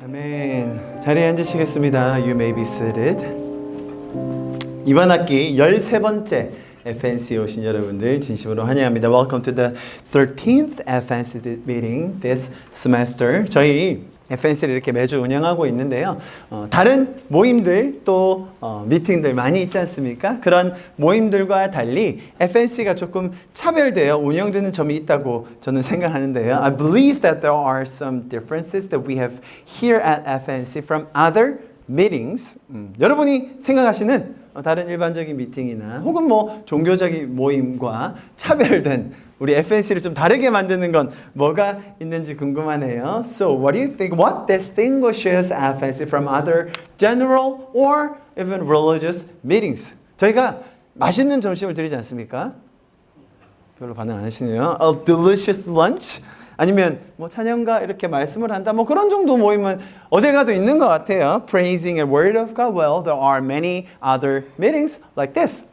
아멘. 자리에 앉으시겠습니다. You may be seated. 이번 학기 13번째 FNC에 오신 여러분들 진심으로 환영합니다. Welcome to the 13th FNC meeting this semester. 저희 FNC를 이렇게 매주 운영하고 있는데요. 다른 모임들 또 미팅들 많이 있지 않습니까? 그런 모임들과 달리 FNC가 조금 차별되어 운영되는 점이 있다고 저는 생각하는데요. I believe that there are some differences that we have here at FNC from other meetings. 여러분이 생각하시는 다른 일반적인 미팅이나 혹은 뭐 종교적인 모임과 차별된 우리 FNC를 좀 다르게 만드는 건 뭐가 있는지 궁금하네요. So what do you think? What distinguishes FNC from other general or even religious meetings? 저희가 맛있는 점심을 드리지 않습니까? 별로 반응 안 하시네요. A delicious lunch? 아니면 뭐 찬양가 이렇게 말씀을 한다. 뭐 그런 정도 모임은 어딜 가도 있는 것 같아요. Praising a word of God. Well, there are many other meetings like this.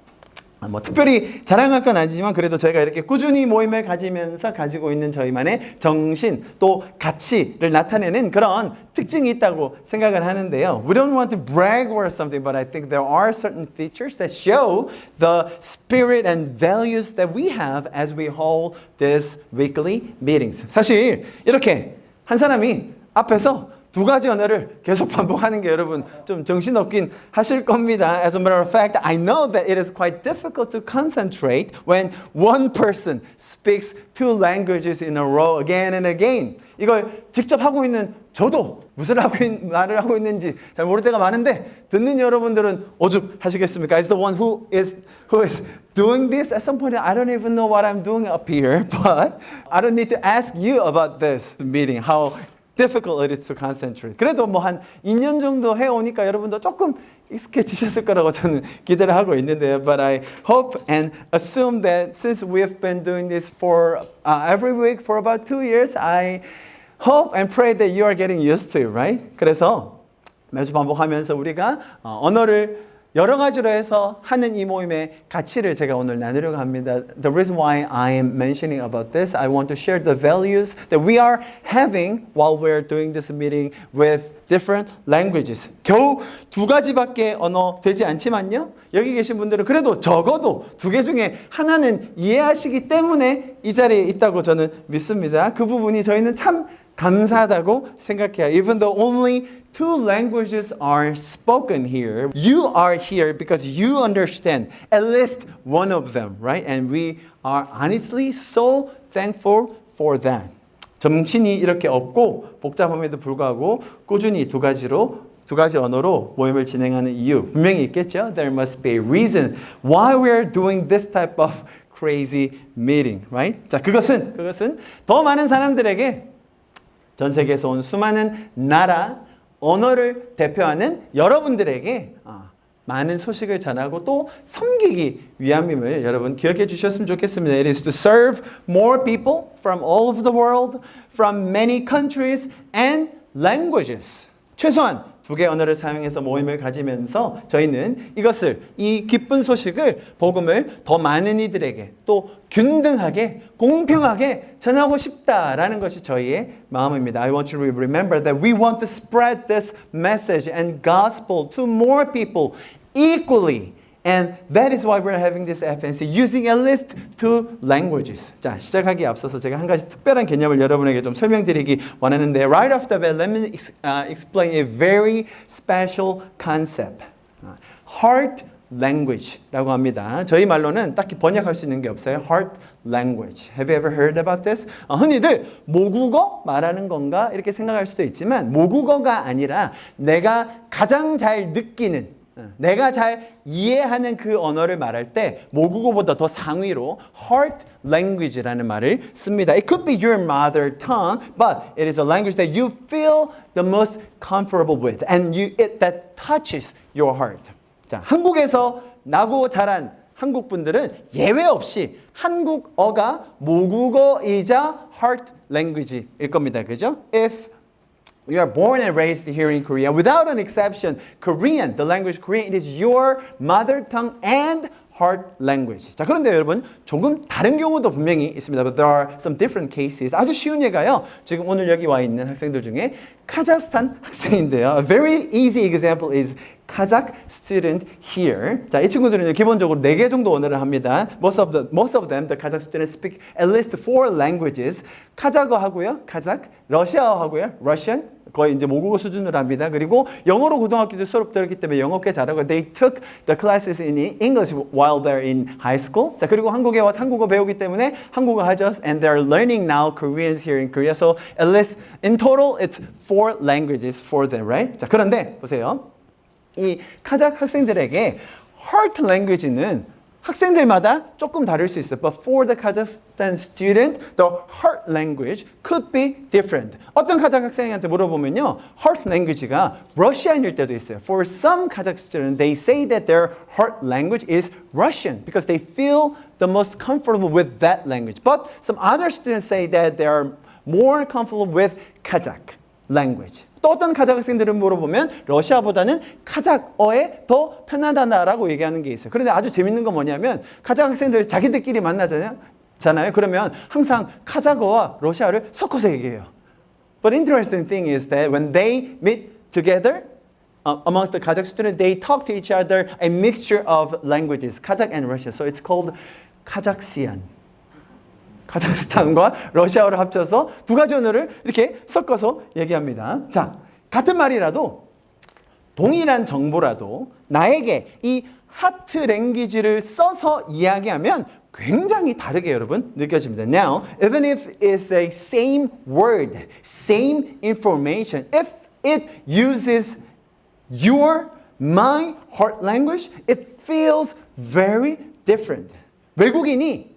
뭐 특별히 자랑할 건 아니지만 그래도 저희가 이렇게 꾸준히 모임을 가지면서 가지고 있는 저희만의 정신 또 가치를 나타내는 그런 특징이 있다고 생각을 하는데요. We don't want to brag or something, but I think there are certain features that show the spirit and values that we have as we hold these weekly meetings. 사실 이렇게 한 사람이 앞에서 두 가지 언어를 계속 반복하는 게 여러분 좀 정신없긴 하실 겁니다. As a matter of fact, I know that it is quite difficult to concentrate when one person speaks two languages in a row again and again. 이걸 직접 하고 있는 저도 무슨 말을 하고 있는지 잘 모를 때가 많은데 듣는 여러분들은 오죽하시겠습니까? As the one who is doing this at some point, I don't even know what I'm doing up here, but I don't need to ask you about this meeting. How difficult it is to concentrate. 그래도 뭐 한 2년 정도 해오니까 여러분도 조금 익숙해지셨을 거라고 저는 기대를 하고 있는데요. But I hope and assume that since we have been doing this for every week for about 2 years, I hope and pray that you are getting used to it, right? 그래서 매주 반복하면서 우리가 언어를 여러 가지로 해서 하는 이 모임의 가치를 제가 오늘 나누려고 합니다. The reason why I am mentioning about this, I want to share the values that we are having while we're doing this meeting with different languages. 겨우 두 가지밖에 언어 되지 않지만요. 여기 계신 분들은 그래도 적어도 두 개 중에 하나는 이해하시기 때문에 이 자리에 있다고 저는 믿습니다. 그 부분이 저희는 참 감사하다고 생각해요. Even though only two languages are spoken here, you are here because you understand at least one of them, right? And we are honestly so thankful for that. 정신이 이렇게 없고 복잡함에도 불구하고 꾸준히 두 가지 언어로 모임을 진행하는 이유 분명히 있겠죠? There must be a reason why we are doing this type of crazy meeting, right? 자, 그것은 더 많은 사람들에게 전 세계에서 온 수많은 나라, 언어를 대표하는 여러분들에게 많은 소식을 전하고 또 섬기기 위함임을 여러분 기억해 주셨으면 좋겠습니다. It is to serve more people from all over the world, from many countries and languages. 최소한 두 개의 언어를 사용해서 모임을 가지면서 저희는 이 기쁜 소식을, 복음을 더 많은 이들에게 또 균등하게, 공평하게 전하고 싶다라는 것이 저희의 마음입니다. I want you to remember that we want to spread this message and gospel to more people equally. And that is why we're having this FNC using at least two languages. 자, 시작하기에 앞서서 제가 한 가지 특별한 개념을 여러분에게 좀 설명드리기 원하는데 right off the bat, let me explain a very special concept. Heart language라고 합니다. 저희 말로는 딱히 번역할 수 있는 게 없어요. Heart language. Have you ever heard about this? 흔히들 모국어 말하는 건가 이렇게 생각할 수도 있지만 모국어가 아니라 내가 가장 잘 느끼는 내가 잘 이해하는 그 언어를 말할 때 모국어보다 더 상위로 heart language라는 말을 씁니다. It could be your mother tongue, but it is a language that you feel the most comfortable with and that touches your heart. 자, 한국에서 나고 자란 한국 분들은 예외 없이 한국어가 모국어이자 heart language일 겁니다. 그죠? If you are born and raised here in Korea, without an exception, Korean, the language Korean, it is your mother tongue and heart language. 자, 그런데 여러분 조금 다른 경우도 분명히 있습니다. But there are some different cases. 아주 쉬운 예가요. 지금 오늘 여기 와 있는 학생들 중에 카자흐스탄 학생인데요. A very easy example is Kazakh student here. 자, 이 친구들은 기본적으로 4개 정도 언어를 합니다. Most of them, the Kazakh students speak at least 4 languages. 카자흐어 하고요, 카자흐, 러시아어 하고요, Russian. 거의 이제 모국어 수준으로 합니다. 그리고 영어로 고등학교도 수업 들었기 때문에 영어 꽤 잘하고 They took the classes in English while they're in high school. 자, 그리고 한국에 와서 한국어 배우기 때문에 한국어 하죠. And they're learning now Koreans here in Korea. So at least in total it's 4 languages for them, right? 자, 그런데 보세요. 이 카자흐 학생들에게 heart language는 학생들마다 조금 다를 수 있어요. But for the Kazakhstan student, the heart language could be different. 어떤 카자흐 학생한테 물어보면요, heart language가 러시안일 때도 있어요. For some Kazakh students, they say that their heart language is Russian because they feel the most comfortable with that language. But some other students say that they are more comfortable with Kazakh language. 또 어떤 카자흐 학생들은 물어보면 러시아보다는 카자흐어에 더 편하다라고 얘기하는 게 있어요. 그런데 아주 재밌는 건 뭐냐면 카자흐 학생들 자기들끼리 만나잖아요. 그러면 항상 카자흐어와 러시아를 섞어서 얘기해요. But interesting thing is that when they meet together amongst the Kazakh students, they talk to each other a mixture of languages, Kazakh and Russian. So it's called 카자흐시안. 카자흐스탄과 러시아어를 합쳐서 두 가지 언어를 이렇게 섞어서 얘기합니다. 자, 같은 말이라도 동일한 정보라도 나에게 이 하트 랭귀지를 써서 이야기하면 굉장히 다르게 여러분 느껴집니다. Now, even if it's the same word, same information, if it uses my heart language, it feels very different. 외국인이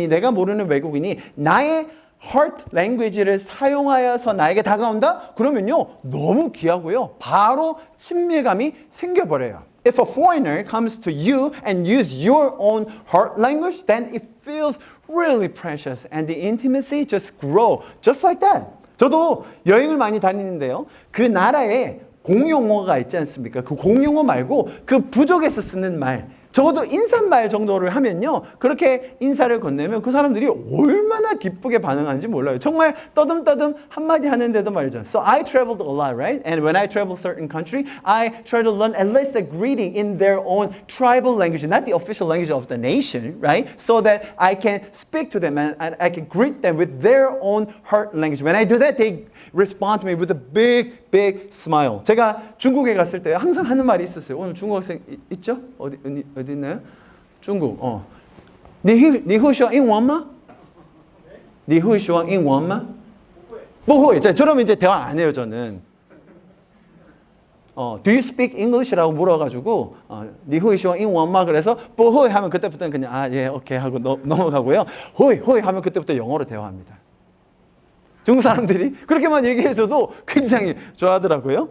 내가 모르는 외국인이 나의 heart language를 사용하여서 나에게 다가온다? 그러면요 너무 귀하고요 바로 친밀감이 생겨버려요. If a foreigner comes to you and use your own heart language, then it feels really precious and the intimacy just grow just like that. 저도 여행을 많이 다니는데요. 그 나라에 공용어가 있지 않습니까? 그 공용어 말고 그 부족에서 쓰는 말, 적어도 인사말 정도를 하면요 그렇게 인사를 건네면 그 사람들이 얼마나 기쁘게 반응하는지 몰라요. 정말 떠듬떠듬 한마디 하는데도 말이죠. So I traveled a lot, right? And when I travel certain country, I try to learn at least the greeting in their own tribal language, not the official language of the nation, right? So that I can speak to them and I can greet them with their own heart language. When I do that, they respond to me with a big smile. 제가 중국에 갔을 때 항상 하는 말이 있었어요. 오늘 중국 학생 있죠? 어디 있나요? 중국. 你会说英文吗? 你会说英文吗? 不会. 저러면 이제 대화 안 해요, 저는. Do you speak English라고 물어가지고 你会说英文吗? 그래서 不会 하면 그때부터는 그냥 예, 오케이 하고 넘어가고요. 会 하면 그때부터 영어로 대화합니다. 중국 사람들이 그렇게만 얘기해줘도 굉장히 좋아하더라고요.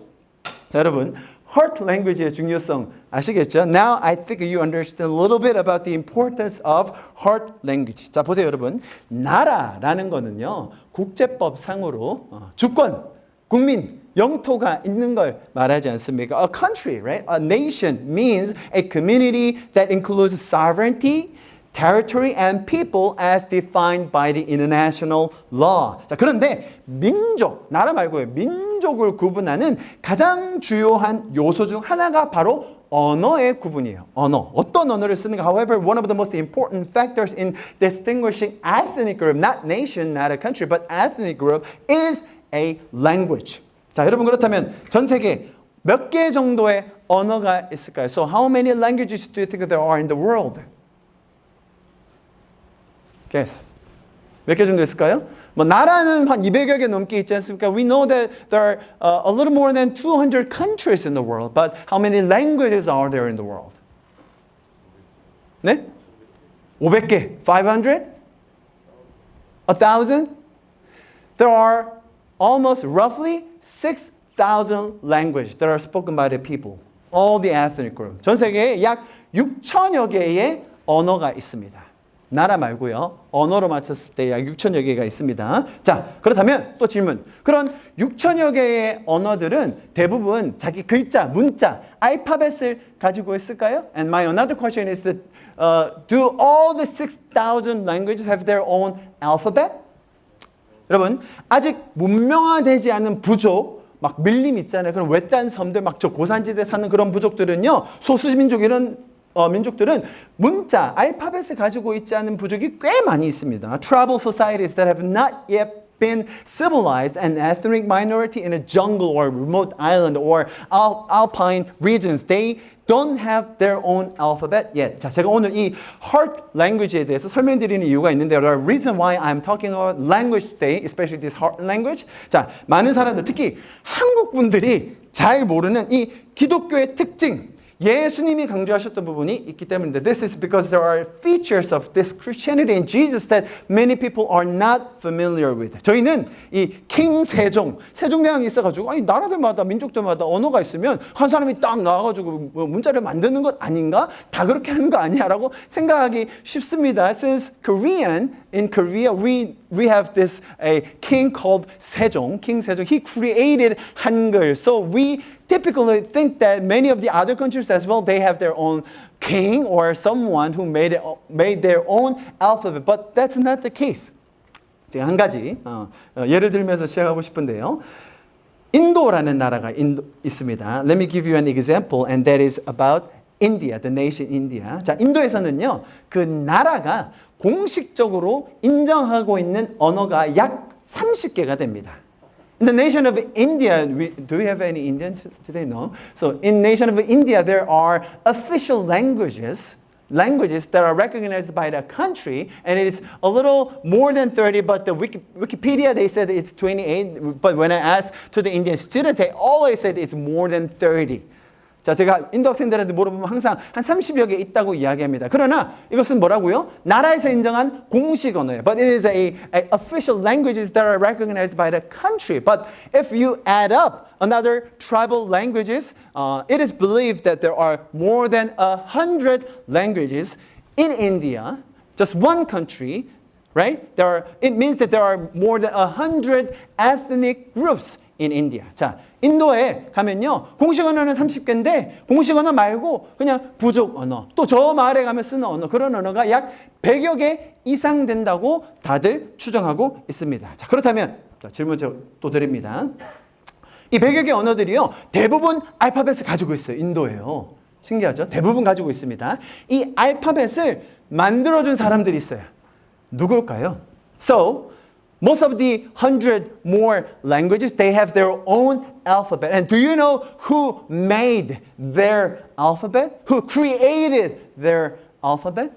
자, 여러분, heart language의 중요성 아시겠죠? Now I think you understand a little bit about the importance of heart language. 자, 보세요, 여러분. 나라라는 거는요, 국제법상으로 주권, 국민, 영토가 있는 걸 말하지 않습니까? A country, right? A nation means a community that includes sovereignty, territory and people as defined by the international law. 자, 그런데 민족, 나라 말고요. 민족을 구분하는 가장 주요한 요소 중 하나가 바로 언어의 구분이에요. 언어. 어떤 언어를 쓰는가. However, one of the most important factors in distinguishing ethnic group, not nation, not a country, but ethnic group is a language. 자, 여러분 그렇다면 전 세계 몇 개 정도의 언어가 있을까요? So how many languages do you think there are in the world? Guess. 몇 개 정도 있을까요? 뭐 나라는 한 200여 개 넘게 있지 않습니까? We know that there are a little more than 200 countries in the world, but how many languages are there in the world? 네? 500개. 500? 1,000? There are almost roughly 6,000 languages that are spoken by the people, all the ethnic groups. 전 세계에 약 6천여 개의 언어가 있습니다. 나라 말고요. 언어로 맞췄을 때 약 6천여 개가 있습니다. 자, 그렇다면 또 질문. 그런 6천여 개의 언어들은 대부분 자기 글자, 문자, 알파벳을 가지고 있을까요? And my another question is that do all the 6,000 languages have their own alphabet? 여러분, 아직 문명화되지 않은 부족, 막 밀림 있잖아요. 그런 외딴 섬들, 막 저 고산지대에 사는 그런 부족들은요, 소수민족 이런 민족들은 문자, 알파벳을 가지고 있지 않은 부족이 꽤 많이 있습니다. Tribal societies that have not yet been civilized, an ethnic minority in a jungle or remote island or alpine regions, they don't have their own alphabet yet. 자, 제가 오늘 이 heart language에 대해서 설명드리는 이유가 있는데, there are reason why I'm talking about language today, especially this heart language. 자, 많은 사람들, 특히 한국 분들이 잘 모르는 이 기독교의 특징, 예수님이 강조하셨던 부분이 있기 때문인데, this is because there are features of this Christianity in Jesus that many people are not familiar with. 저희는 이 킹 세종대왕이 있어가지고, 아니 나라들마다 민족들마다 언어가 있으면 한 사람이 딱 나와가지고 문자를 만드는 것 아닌가? 다 그렇게 하는 거 아니야라고 생각하기 쉽습니다. Since in Korea, we have this a king called Sejong, King Sejong. He created Hangul, so we typically think that many of the other countries as well, they have their own king or someone who made their own alphabet, but that's not the case. 제가 한 가지 예를 들면서 시작하고 싶은데요. 인도라는 나라가 있습니다. Let me give you an example, and that is about India, the nation India. 자, 인도에서는요, 그 나라가 공식적으로 인정하고 있는 언어가 약 30개가 됩니다. In the nation of India, do we have any Indian today? No. So in nation of India, there are official languages that are recognized by the country, and it is a little more than 30, but the Wikipedia, they said it's 28, but when I asked to the Indian student, they always said it's more than 30. 자, 제가 인도 학생들한테 물어보면 항상 한 30여 개 있다고 이야기합니다. 그러나 이것은 뭐라고요? 나라에서 인정한 공식 언어예요. But it is a official languages that are recognized by the country. But if you add up another tribal languages, it is believed that there are more than 100 languages in India, just one country, right? It means that there are more than 100 ethnic groups in India. 자, 인도에 가면요, 공식 언어는 30개인데 공식 언어 말고 그냥 부족 언어, 또 저 마을에 가면 쓰는 언어, 그런 언어가 약 100여 개 이상 된다고 다들 추정하고 있습니다. 자, 그렇다면 자, 질문 또 드립니다. 이 100여 개 언어들이요, 대부분 알파벳을 가지고 있어요. 인도에요. 신기하죠? 대부분 가지고 있습니다. 이 알파벳을 만들어준 사람들이 있어요. 누굴까요? So, most of the 100 more languages, they have their own alphabet. And do you know who made their alphabet? Who created their alphabet?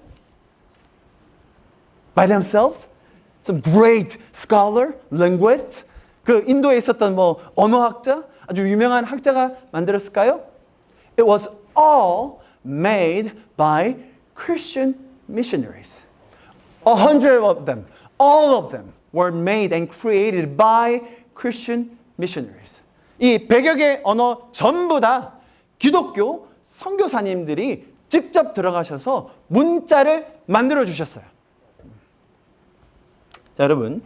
By themselves? Some great scholar, linguists. 그 인도에 있었던 뭐 언어학자, 아주 유명한 학자가 만들었을까요? It was all made by Christian missionaries. 100 of them, all of them were made and created by Christian missionaries. 이 100여 개 언어 전부 다 기독교 선교사님들이 직접 들어가셔서 문자를 만들어 주셨어요. 자, 여러분,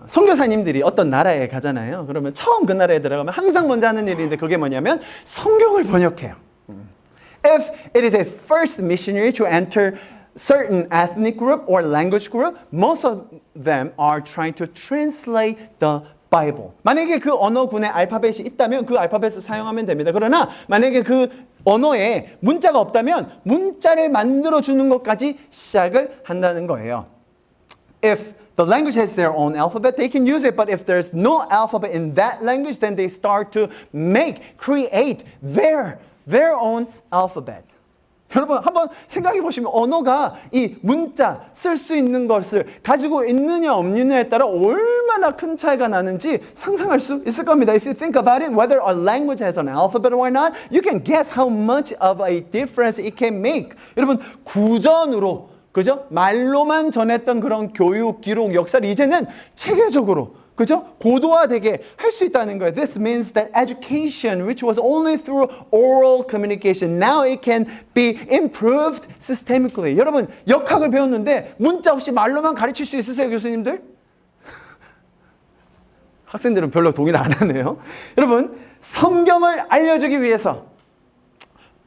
선교사님들이 어떤 나라에 가잖아요. 그러면 처음 그 나라에 들어가면 항상 먼저 하는 일인데 그게 뭐냐면 성경을 번역해요. If it is a first missionary to enter certain ethnic group or language group, most of them are trying to translate the Bible. 만약에 그 언어군에 알파벳이 있다면 그 알파벳을 사용하면 됩니다. 그러나 만약에 그 언어에 문자가 없다면 문자를 만들어 주는 것까지 시작을 한다는 거예요. If the language has their own alphabet, they can use it. But if there's no alphabet in that language, then they start to create their own alphabet. 여러분 한번 생각해 보시면 언어가 이 문자 쓸 수 있는 것을 가지고 있느냐 없느냐에 따라 얼마나 큰 차이가 나는지 상상할 수 있을 겁니다. If you think about it, whether a language has an alphabet or not, you can guess how much of a difference it can make. 여러분 구전으로, 그죠? 말로만 전했던 그런 교육, 기록, 역사를 이제는 체계적으로, 그죠? 고도화되게 할 수 있다는 거예요. This means that education, which was only through oral communication, now it can be improved systemically. 여러분, 역학을 배웠는데 문자 없이 말로만 가르칠 수 있으세요, 교수님들? 학생들은 별로 동의를 안 하네요. 여러분, 성경을 알려주기 위해서,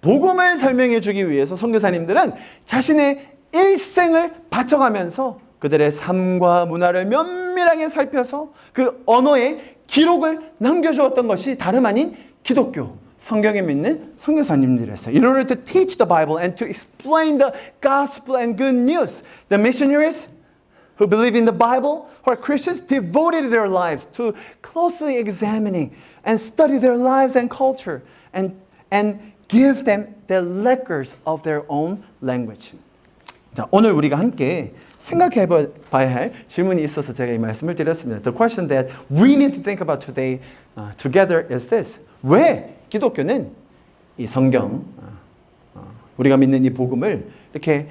복음을 설명해 주기 위해서 선교사님들은 자신의 일생을 바쳐가면서 그들의 삶과 문화를 면밀하게 살펴서 그 언어에 기록을 남겨주었던 것이 다름 아닌 기독교, 성경에 믿는 선교사님들이었어요. In order to teach the Bible and to explain the gospel and good news, the missionaries who believe in the Bible, who are Christians, devoted their lives to closely examining and study their lives and culture and give them the records of their own language. 자, 오늘 우리가 함께 생각해 봐야 할 질문이 있어서 제가 이 말씀을 드렸습니다. The question that we need to think about today together is this. 왜 기독교는 이 성경, 우리가 믿는 이 복음을 이렇게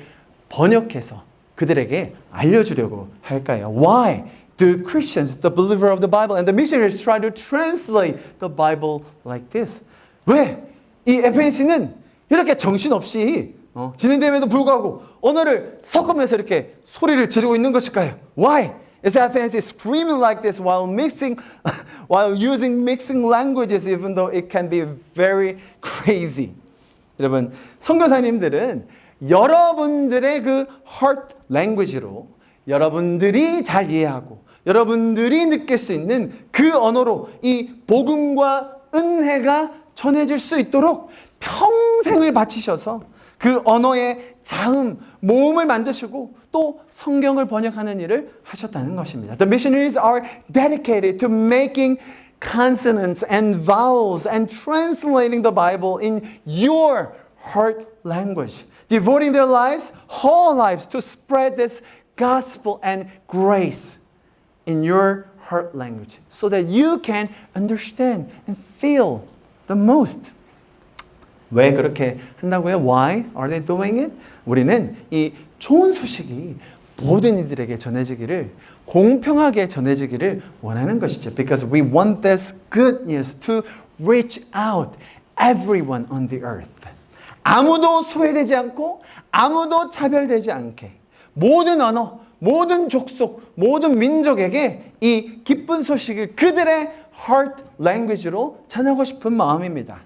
번역해서 그들에게 알려주려고 할까요? Why do Christians, the believer of the Bible, and the missionaries try to translate the Bible like this? 왜 이 FNC는 이렇게 정신없이 진행됨에도 불구하고 언어를 섞으면서 이렇게 소리를 지르고 있는 것일까요? Why is FNC screaming like this while using mixing languages, even though it can be very crazy? 여러분, 선교사님들은 여러분들의 그 heart language로 여러분들이 잘 이해하고 여러분들이 느낄 수 있는 그 언어로 이 복음과 은혜가 전해질 수 있도록 평생을 바치셔서 그 언어의 자음, 모음을 만드시고 또 성경을 번역하는 일을 하셨다는 것입니다. The missionaries are dedicated to making consonants and vowels and translating the Bible in your heart language, devoting their lives, whole lives, to spread this gospel and grace in your heart language so that you can understand and feel the most. 왜 그렇게 한다고요? Why are they doing it? 우리는 이 좋은 소식이 모든 이들에게 전해지기를, 공평하게 전해지기를 원하는 것이죠. Because we want this good news to reach out everyone on the earth. 아무도 소외되지 않고 아무도 차별되지 않게 모든 언어, 모든 족속, 모든 민족에게 이 기쁜 소식을 그들의 heart language로 전하고 싶은 마음입니다.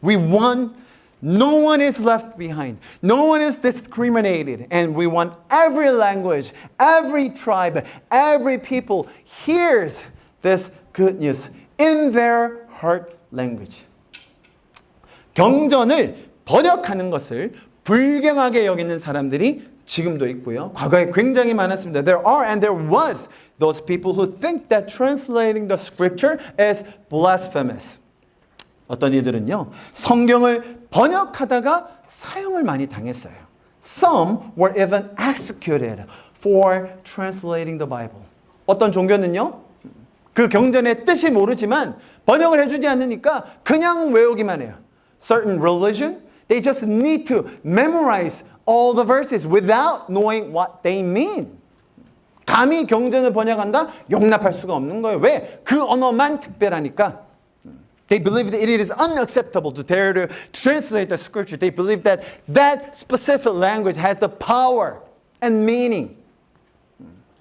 We want no one is left behind. No one is discriminated. And we want every language, every tribe, every people hears this good news in their heart language. 경전을 번역하는 것을 불경하게 여기는 사람들이 지금도 있고요. 과거에 굉장히 많았습니다. There are and there was those people who think that translating the scripture is blasphemous. 어떤 이들은요, 성경을 번역하다가 사형을 많이 당했어요. Some were even executed for translating the Bible. 어떤 종교는요, 그 경전의 뜻이 모르지만 번역을 해주지 않으니까 그냥 외우기만 해요. Certain religion, they just need to memorize all the verses without knowing what they mean. 감히 경전을 번역한다? 용납할 수가 없는 거예요. 왜? 그 언어만 특별하니까. They believe that it is unacceptable to dare to translate the scripture. They believe that that specific language has the power and meaning.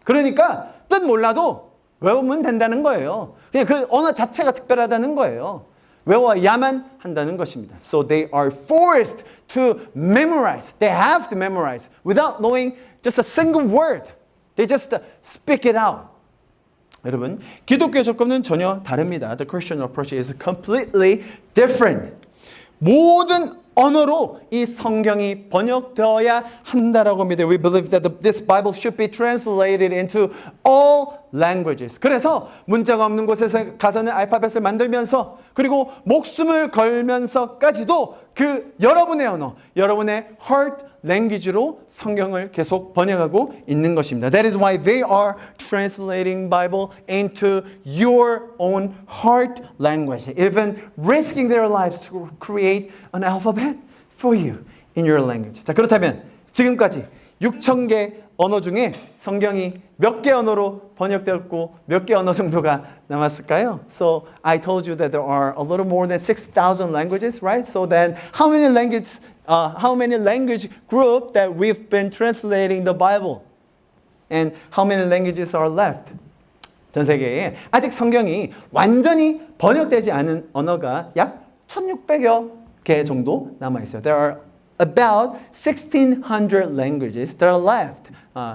그러니까 뜻 몰라도 외우면 된다는 거예요. 그냥 그 언어 자체가 특별하다는 거예요. 외워야만 한다는 것입니다. So they are forced to memorize. They have to memorize without knowing just a single word. They just speak it out. 여러분, 기독교의 접근은 전혀 다릅니다. The Christian approach is completely different. 모든 언어로 이 성경이 번역되어야 한다라고 믿어요. We believe that this Bible should be translated into all languages. 그래서 문자가 없는 곳에서 가서는 알파벳을 만들면서 그리고 목숨을 걸면서까지도 그 여러분의 언어, 여러분의 heart language로 성경을 계속 번역하고 있는 것입니다. That is why they are translating Bible into your own heart language, even risking their lives to create an alphabet for you in your language. 자, 그렇다면 지금까지 6,000개 언어 중에 성경이 몇 개 언어로 번역되었고 몇 개 언어 정도가 남았을까요? So I told you that there are a little more than 6,000 languages, right? So then how many language group that we've been translating the Bible? And how many languages are left? 전 세계에 아직 성경이 완전히 번역되지 않은 언어가 약 1,600여 개 정도 남아 있어요. There are about 1,600 languages that are left.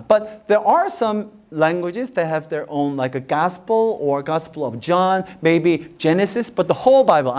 But there are some languages that have their own, like a gospel or Gospel of John, maybe Genesis, but the whole Bible,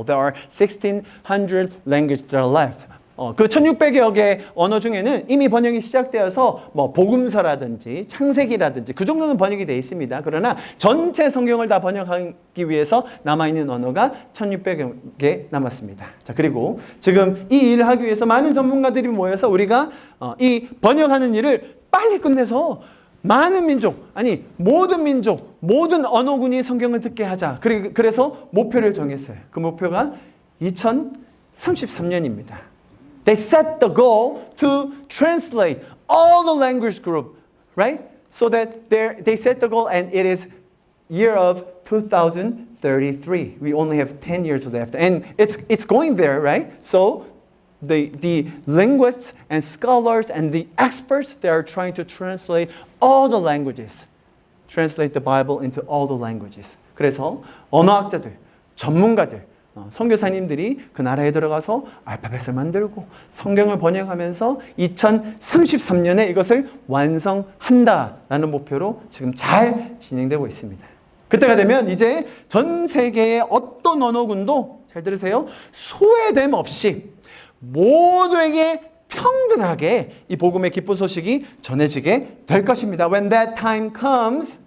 there are 1,600 languages that are left. 그 1,600여 개의 언어 중에는 이미 번역이 시작되어서 뭐 복음서라든지 창세기라든지 그 정도는 번역이 되어 있습니다. 그러나 전체 성경을 다 번역하기 위해서 남아있는 언어가 1,600여 개 남았습니다. 자, 그리고 지금 이 일을 하기 위해서 많은 전문가들이 모여서 우리가 이 번역하는 일을 빨리 끝내서 많은 민족, 아니 모든 민족, 모든 언어군이 성경을 듣게 하자. 그래서 목표를 정했어요. 그 목표가 2033년입니다. They set the goal to translate all the language group, right? So that they set the goal, and it is year of 2033. We only have 10 years left, and it's going there, right? So the linguists and scholars and the experts, they are trying to translate all the languages, translate the Bible into all the languages. 그래서 언어학자들, 전문가들, 선교사님들이 그 나라에 들어가서 알파벳을 만들고 성경을 번역하면서 2033년에 이것을 완성한다라는 목표로 지금 잘 진행되고 있습니다. 그때가 되면 이제 전 세계의 어떤 언어군도, 잘 들으세요, 소외됨 없이 모두에게 평등하게 이 복음의 기쁜 소식이 전해지게 될 것입니다. When that time comes,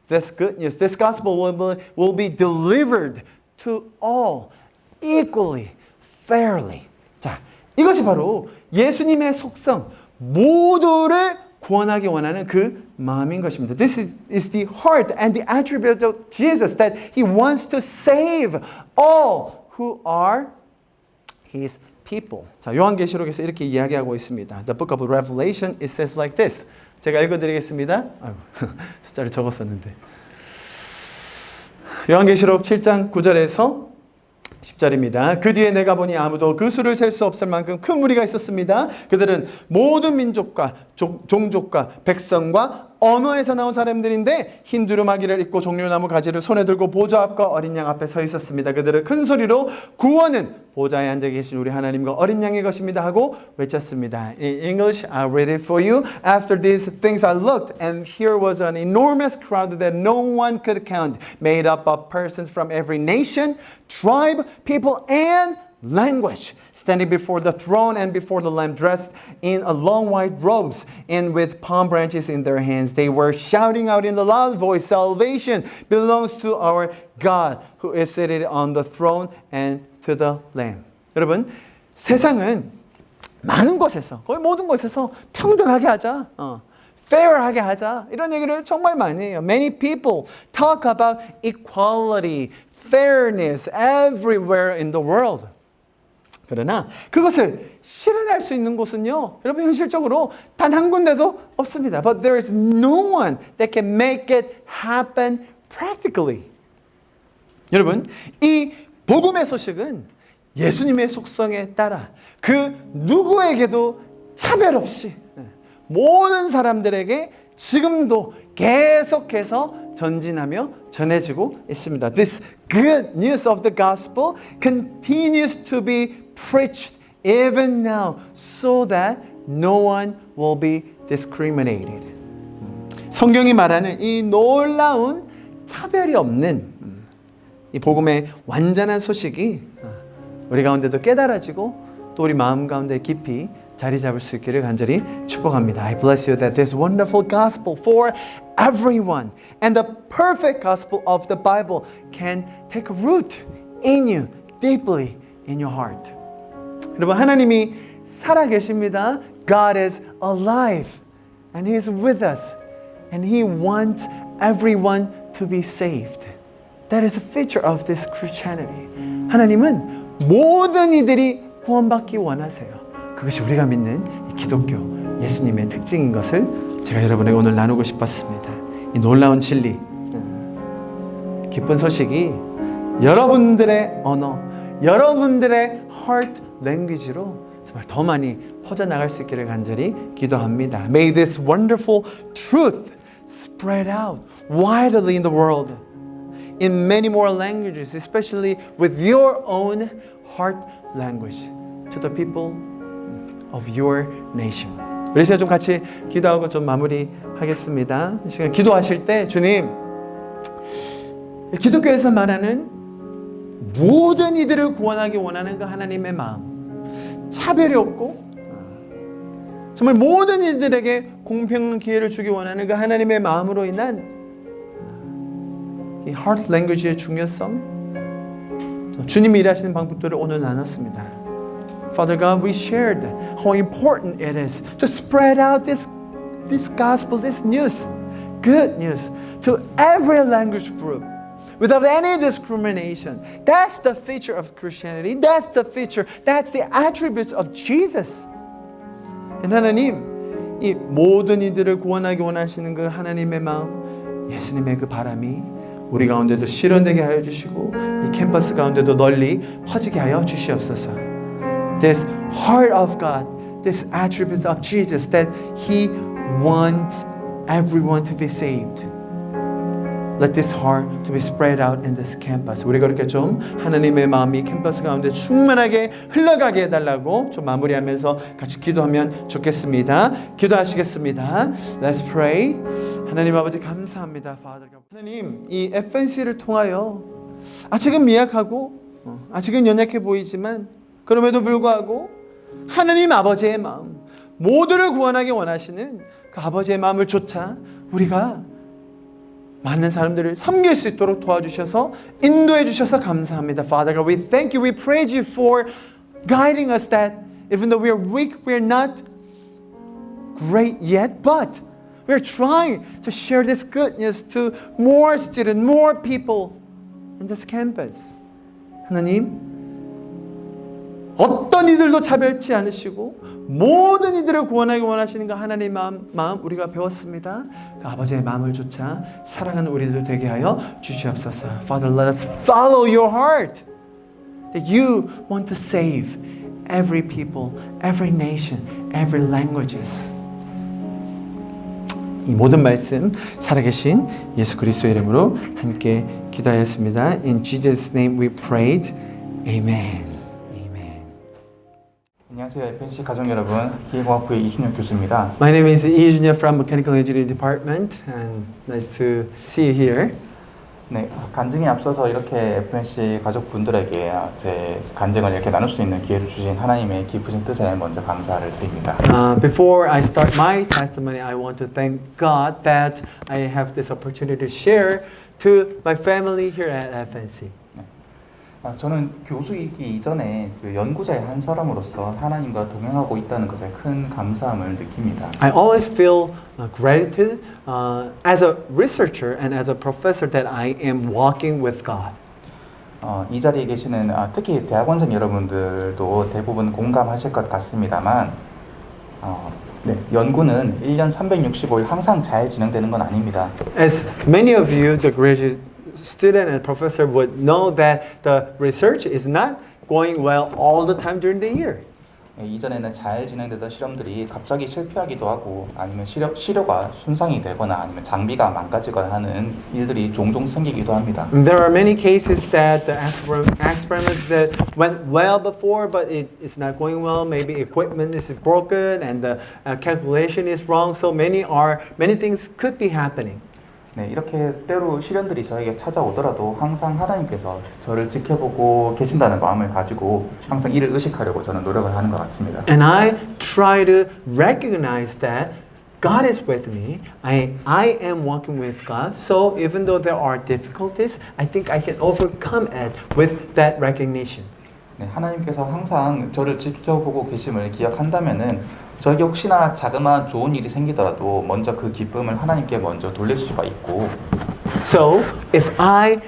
this good news, this gospel will be delivered to all equally, fairly. 자, 이것이 바로 예수님의 속성, 모두를 구원하기 원하는 그 마음인 것입니다. This is the heart and the attribute of Jesus, that He wants to save all who are His people. 자, 요한계시록에서 이렇게 이야기하고 있습니다. The book of Revelation, it says like this. 제가 읽어드리겠습니다. 숫자를 적었었는데. 요한계시록 7장 9절에서 10절입니다. 그 뒤에 내가 보니 아무도 그 수를 셀 수 없을 만큼 큰 무리가 있었습니다. 그들은 모든 민족과 종족과 백성과 언어에서 나온 사람들인데 흰 두루마기를 입고 종려나무 가지를 손에 들고 보좌 앞과 어린 양 앞에 서 있었습니다. 그들은 큰 소리로 구원은 보좌에 앉아 계신 우리 하나님과 어린 양의 것입니다 하고 외쳤습니다. In English, I'll read it for you. After these things I looked, and here was an enormous crowd that no one could count, made up of persons from every nation, tribe, people, and language, standing before the throne and before the Lamb, dressed in a long white robes and with palm branches in their hands. They were shouting out in a loud voice, "Salvation belongs to our God who is seated on the throne and to the Lamb." 여러분, 세상은 많은 곳에서, 거의 모든 곳에서 평등하게 하자, fair하게 하자, 이런 얘기를 정말 많이 해요. Many people talk about equality, fairness everywhere in the world. 그러나 그것을 실현할 수 있는 곳은요, 여러분, 현실적으로 단 한 군데도 없습니다. But there is no one that can make it happen practically. 여러분, 이 복음의 소식은 예수님의 속성에 따라 그 누구에게도 차별 없이 모든 사람들에게 지금도 계속해서 전진하며 전해지고 있습니다. This good news of the gospel continues to be preached even now so that no one will be discriminated. 성경이 말하는 이 놀라운 차별이 없는 이 복음의 완전한 소식이 우리 가운데도 깨달아지고 또 우리 마음 가운데 깊이 자리 잡을 수 있기를 간절히 축복합니다. I bless you that this wonderful gospel for everyone and the perfect gospel of the Bible can take root in you, deeply in your heart. 여러분, 하나님이 살아계십니다. God is alive and He is with us and He wants everyone to be saved. That is a feature of this Christianity. 하나님은 모든 이들이 구원받기 원하세요. 그것이 우리가 믿는 이 기독교 예수님의 특징인 것을 제가 여러분에게 오늘 나누고 싶었습니다. 이 놀라운 진리, 기쁜 소식이 여러분들의 언어, 여러분들의 heart language로 정말 더 많이 퍼져나갈 수 있기를 간절히 기도합니다. May this wonderful truth spread out widely in the world in many more languages, especially with your own heart language to the people of your nation. 우리 시간 좀 같이 기도하고 좀 마무리하겠습니다. 이 시간 기도하실 때 주님, 기독교에서 말하는 모든 이들을 구원하기 원하는 그 하나님의 마음, 차별이 없고 정말 모든 이들에게 공평한 기회를 주기 원하는 그 하나님의 마음으로 인한 이 heart language의 중요성, 주님이 일하시는 방법들을 오늘 나눴습니다. Father God, we shared how important it is to spread out this gospel, this news, good news, to every language group without any discrimination. That's the feature of Christianity. That's the feature. That's the attributes of Jesus. And 하나님, 이 모든 이들을 구원하기 원하시는 그 하나님의 마음, 예수님의 그 바람이 우리 가운데도 실현되게 하여 주시고 이 캠퍼스 가운데도 널리 퍼지게 하여 주시옵소서. This heart of God, this attribute of Jesus, that He wants everyone to be saved. Let this heart to be spread out in this campus. 우리가 그렇게 좀 하나님의 마음이 캠퍼스 가운데 충만하게 흘러가게 해달라고 좀 마무리하면서 같이 기도하면 좋겠습니다. 기도하시겠습니다. Let's pray. 하나님 아버지 감사합니다. Father God. 하나님, 이 FNC를 통하여 아직은 미약하고 아직은 연약해 보이지만 그럼에도 불구하고 하나님 아버지의 마음, 모두를 구원하기 원하시는 그 아버지의 마음을 쫓아 우리가 많은 사람들을 섬길 수 있도록 도와주셔서 인도해 주셔서 감사합니다. Father God, we thank you, we praise you for guiding us that even though we are weak, we are not great yet, but we are trying to share this good news to more students, more people in this campus. 하나님, 어떤 이들도 차별치 않으시고 모든 이들을 구원하기 원하시는 그 하나님의 마음 우리가 배웠습니다. 그 아버지의 마음을 쫓아 사랑하는 우리들 되게 하여 주시옵소서. Father, let us follow your heart. That you want to save every people, every nation, every languages. 이 모든 말씀 살아계신 예수 그리스도의 이름으로 함께 기도하였습니다. In Jesus' name we prayed. Amen. 안녕하세요. FNC 가족 여러분, 기계공학부의 이준혁 교수입니다. My name is Lee Jun-hyuk from Mechanical Engineering Department, and nice to see you here. 네, 간증에 앞서서 이렇게 FNC 가족분들에게 제 간증을 이렇게 나눌 수 있는 기회를 주신 하나님의 깊으신 뜻에 먼저 감사를 드립니다. Before I start my testimony, I want to thank God that I have this opportunity to share to my family here at FNC. 저는 교수이기 이전에 그 연구자의 한 사람으로서 하나님과 동행하고 있다는 것에 큰 감사함을 느낍니다. I always feel gratitude as a researcher and as a professor that I am walking with God. 이 자리에 계시는 특히 대학원생 여러분들도 대부분 공감하실 것 같습니다만 네, 연구는 1년 365일 항상 잘 진행되는 건 아닙니다. As many of you, the graduate student and professor would know that the research is not going well all the time during the year. 이전에는 잘 진행되던 실험들이 갑자기 실패하기도 하고 아니면 시료가 손상이 되거나 아니면 장비가 망가지거나 하는 일들이 종종 생기기도 합니다. There are many cases that the experiments that went well before, but it is not going well. Maybe equipment is broken and the calculation is wrong. So many things could be happening. 네, 이렇게 때로 시련들이 저에게 찾아오더라도 항상 하나님께서 저를 지켜보고 계신다는 마음을 가지고 항상 이를 의식하려고 저는 노력을 하는 것 같습니다. And I try to recognize that God is with me. I am walking with God. So even though there are difficulties, I think I can overcome it with that recognition. 네, 하나님께서 항상 저를 지켜보고 계심을 기억한다면은 저에게 혹시나 자그마한 좋은 일이 생기더라도 먼저 그 기쁨을 하나님께 먼저 돌릴 수가 있고. So if I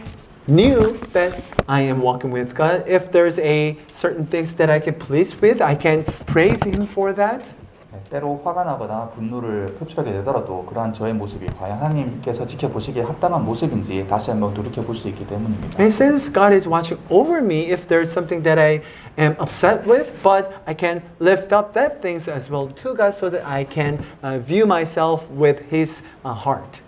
knew that I am walking with God, if there's a certain things that I can please with, I can praise Him for that. 네, 때로 화가 나거나 분노를 표출하게 되더라도 그러한 저의 모습이 과연 하나님께서 지켜보시기에 합당한 모습인지 다시 한번 돌이켜 볼 수 있기 때문입니다. And since God is watching over me, if there's something that I am upset with, but I can lift up that things as well to God so that I can view myself with His heart.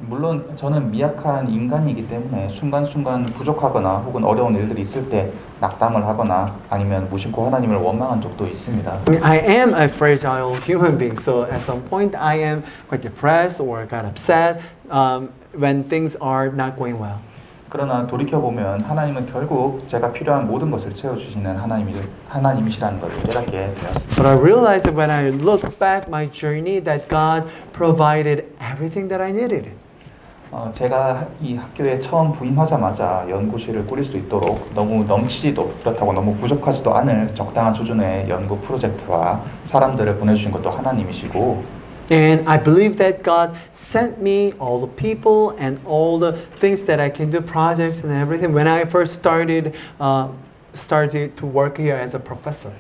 물론 저는 미약한 인간이기 때문에 순간순간 부족하거나 혹은 어려운 일들이 있을 때 낙담을 하거나 아니면 무심코 하나님을 원망한 적도 있습니다. I mean, I am a fragile human being, so at some point I am quite depressed or got upset when things are not going well. 그러나 돌이켜보면 하나님은 결국 제가 필요한 모든 것을 채워주시는 하나님이시라는 것을 깨닫게 되었습니다. But I realized that when I look back my journey, that God provided everything that I needed. 제가 이 학교에 처음 부임하자마자 연구실을 꾸릴 수 있도록 너무 넘치지도 그렇다고 너무 부족하지도 않을 적당한 수준의 연구 프로젝트와 사람들을 보내주신 것도 하나님이시고 And I believe that God sent me all the people and all the things that I can do, projects and everything. When I first started to work here as a professor.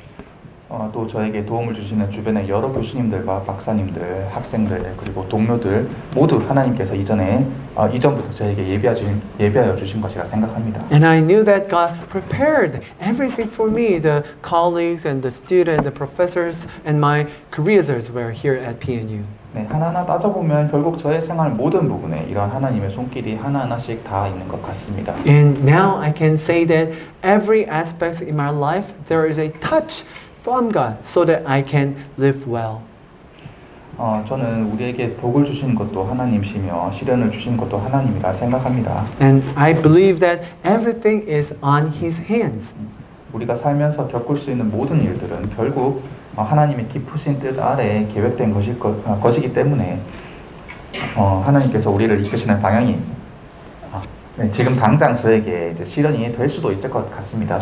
또 저에게 도움을 주시는 주변의 여러 교수님들과 박사님들, 학생들 그리고 동료들 모두 하나님께서 이전부터 저에게 예비하여 주신 것이라 생각합니다. And I knew that God prepared everything for me. The colleagues and the students, the professors, and my careers were here at PNU. 네, 하나하나 따져보면 결국 저의 생활 모든 부분에 이런 하나님의 손길이 하나하나씩 다 있는 것 같습니다. And now I can say that every aspect in my life there is a touch from God so that I can live well. 저는 우리에게 복을 주신 것도 하나님이시며 시련을 주신 것도 하나님이라 생각합니다. And I believe that everything is on His hands. 우리가 살면서 겪을 수 있는 모든 일들은 결국 하나님의 깊으신 뜻 아래에 계획된 것이기 때문에 하나님께서 우리를 이끄시는 방향이 지금 당장 저에게 이제 시련이 될 수도 있을 것 같습니다.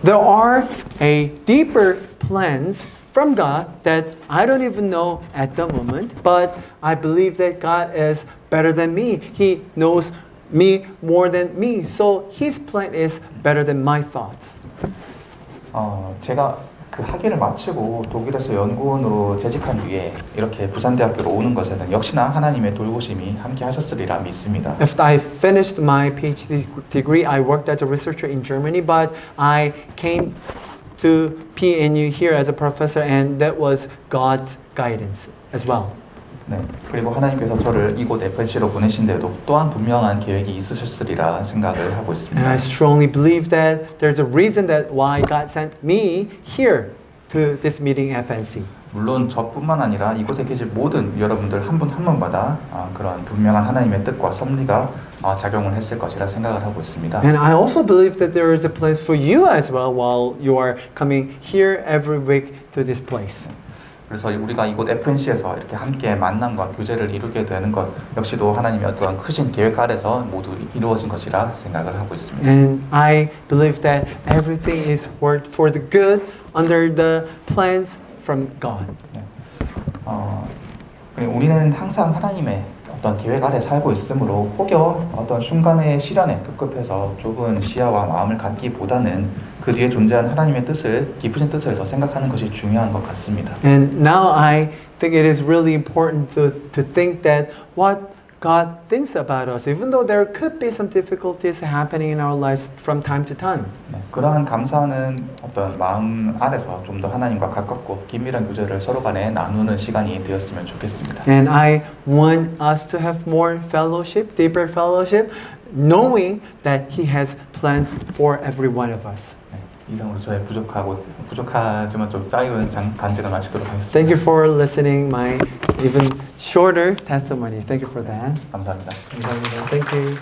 There are a deeper plans from God that I don't even know at the moment, but I believe that God is better than me. He knows me more than me, so His plan is better than my thoughts. 제가 그 학위를 마치고 독일에서 연구원으로 재직한 뒤에 이렇게 부산대학교로 오는 것에는 역시나 하나님의 돌보심이 함께 하셨으리라 믿습니다. After I finished my PhD degree, I worked as a researcher in Germany, but I came to PNU here as a professor, and that was God's guidance as well. 네, 그리고 하나님께서 저를 이곳 FNC로 보내신 데도 또한 분명한 계획이 있으셨으리라 생각을 하고 있습니다. And I strongly believe that there's a reason that why God sent me here to this meeting FNC. 물론 저뿐만 아니라 이곳에 계실 모든 여러분들 한 분 한 분마다 그런 분명한 하나님의 뜻과 섭리가 작용을 했을 것이라 생각을 하고 있습니다. And I also believe that there is a place for you as well while you are coming here every week to this place. 그래서 우리가 이곳 FNC에서 이렇게 함께 만남과 교제를 이루게 되는 것 역시도 하나님의 어떤 크신 계획 아래서 모두 이루어진 것이라 생각을 하고 있습니다. And I believe that everything is worked for the good under the plans from God. 우리는 항상 하나님의 어떤 계획 아래 살고 있으므로 혹여 어떤 순간의 시련에 급급해서 좁은 시야와 마음을 갖기보다는 그 뒤에 존재한 하나님의 뜻을 깊으신 뜻을 더 생각하는 것이 중요한 것 같습니다. And now I think it is really important to think that what God thinks about us, even though there could be some difficulties happening in our lives from time to time. 그러한 감사하는 어떤 마음 아래서 좀 더 하나님과 가깝고 긴밀한 교제를 서로 간에 나누는 시간이 되었으면 좋겠습니다. And I want us to have more fellowship, deeper fellowship, knowing that He has plans for every one of us. 이상으로 저의 부족하지만 좀 짧은 간증을 마치도록 하겠습니다. Thank you for listening my even shorter testimony. Thank you for that. 감사합니다. 감사합니다. Thank you.